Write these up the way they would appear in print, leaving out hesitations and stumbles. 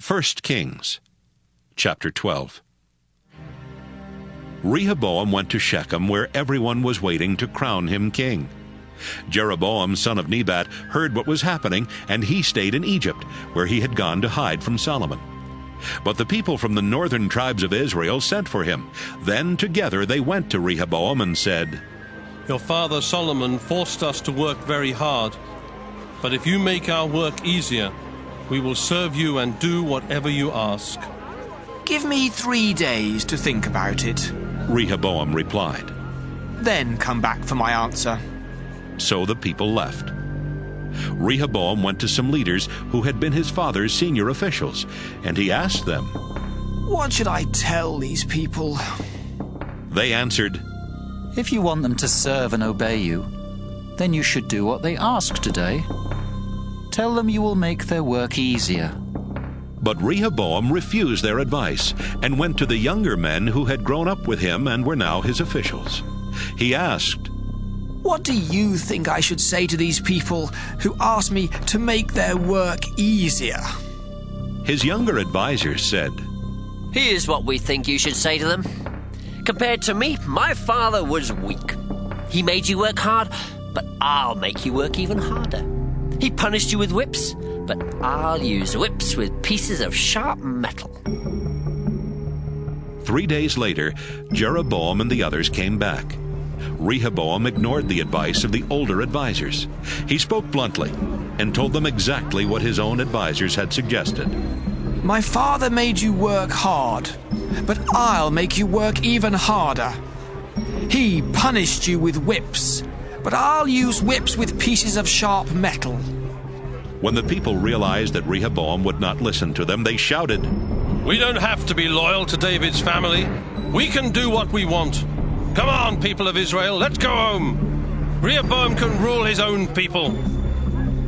1 Kings chapter 12. Rehoboam went to Shechem, where everyone was waiting to crown him king. Jeroboam, son of Nebat, heard what was happening, and he stayed in Egypt, where he had gone to hide from Solomon. But the people from the northern tribes of Israel sent for him. Then together they went to Rehoboam and said, "Your father Solomon forced us to work very hard. But if you make our work easier, we will serve you and do whatever you ask." "Give me 3 days to think about it," Rehoboam replied. "Then come back for my answer." So the people left. Rehoboam went to some leaders who had been his father's senior officials, and he asked them, "What should I tell these people?" They answered, "If you want them to serve and obey you, then you should do what they ask today. Tell them you will make their work easier." But Rehoboam refused their advice and went to the younger men who had grown up with him and were now his officials. He asked, "What do you think I should say to these people who ask me to make their work easier?" His younger advisers said, "Here's what we think you should say to them. Compared to me, my father was weak. He made you work hard, but I'll make you work even harder. He punished you with whips, but I'll use whips with pieces of sharp metal." 3 days later, Jeroboam and the others came back. Rehoboam ignored the advice of the older advisers. He spoke bluntly and told them exactly what his own advisers had suggested. "My father made you work hard, but I'll make you work even harder. He punished you with whips, but I'll use whips with pieces of sharp metal." When the people realized that Rehoboam would not listen to them, they shouted, "We don't have to be loyal to David's family. We can do what we want. Come on, people of Israel, let's go home. Rehoboam can rule his own people."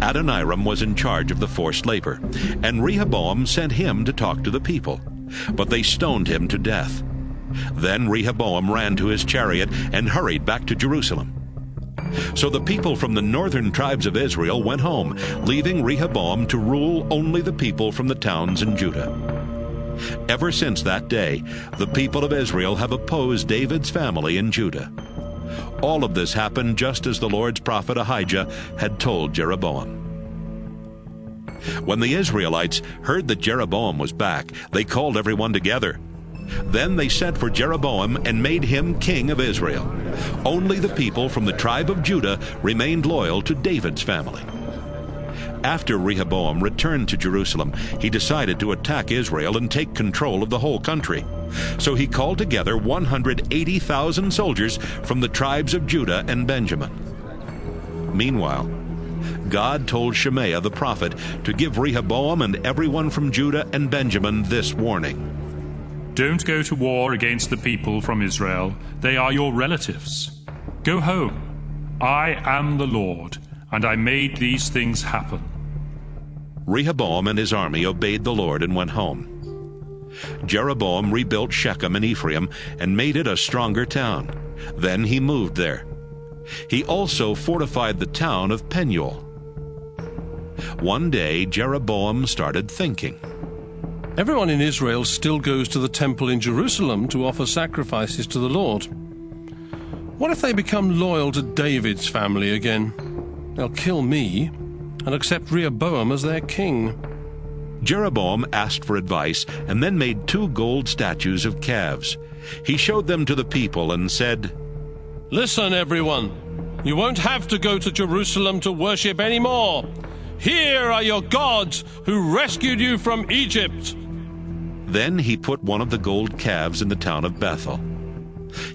Adoniram was in charge of the forced labor, and Rehoboam sent him to talk to the people, but they stoned him to death. Then Rehoboam ran to his chariot and hurried back to Jerusalem. So the people from the northern tribes of Israel went home, leaving Rehoboam to rule only the people from the towns in Judah. Ever since that day, the people of Israel have opposed David's family in Judah. All of this happened just as the Lord's prophet Ahijah had told Jeroboam. When the Israelites heard that Jeroboam was back, they called everyone together. Then they sent for Jeroboam and made him king of Israel. Only the people from the tribe of Judah remained loyal to David's family. After Rehoboam returned to Jerusalem, he decided to attack Israel and take control of the whole country. So he called together 180,000 soldiers from the tribes of Judah and Benjamin. Meanwhile, God told Shemaiah the prophet to give Rehoboam and everyone from Judah and Benjamin this warning. "Don't go to war against the people from Israel. They are your relatives. Go home. I am the Lord, and I made these things happen." Rehoboam and his army obeyed the Lord and went home. Jeroboam rebuilt Shechem in Ephraim and made it a stronger town. Then he moved there. He also fortified the town of Penuel. One day Jeroboam started thinking, Everyone in Israel still goes to the temple in Jerusalem to offer sacrifices to the Lord. What if they become loyal to David's family again? They'll kill me and accept Rehoboam as their king. Jeroboam asked for advice and then made 2 gold statues of calves. He showed them to the people and said, "Listen, everyone. You won't have to go to Jerusalem to worship anymore. Here are your gods who rescued you from Egypt." Then he put one of the gold calves in the town of Bethel.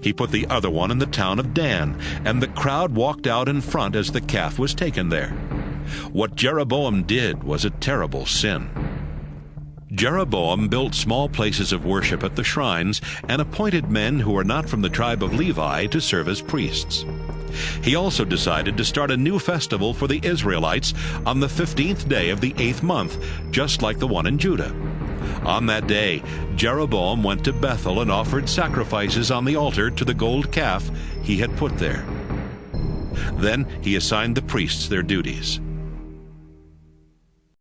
He put the other one in the town of Dan, and the crowd walked out in front as the calf was taken there. What Jeroboam did was a terrible sin. Jeroboam built small places of worship at the shrines and appointed men who were not from the tribe of Levi to serve as priests. He also decided to start a new festival for the Israelites on the 15th day of the 8th month, just like the one in Judah. On that day, Jeroboam went to Bethel and offered sacrifices on the altar to the gold calf he had put there. Then he assigned the priests their duties.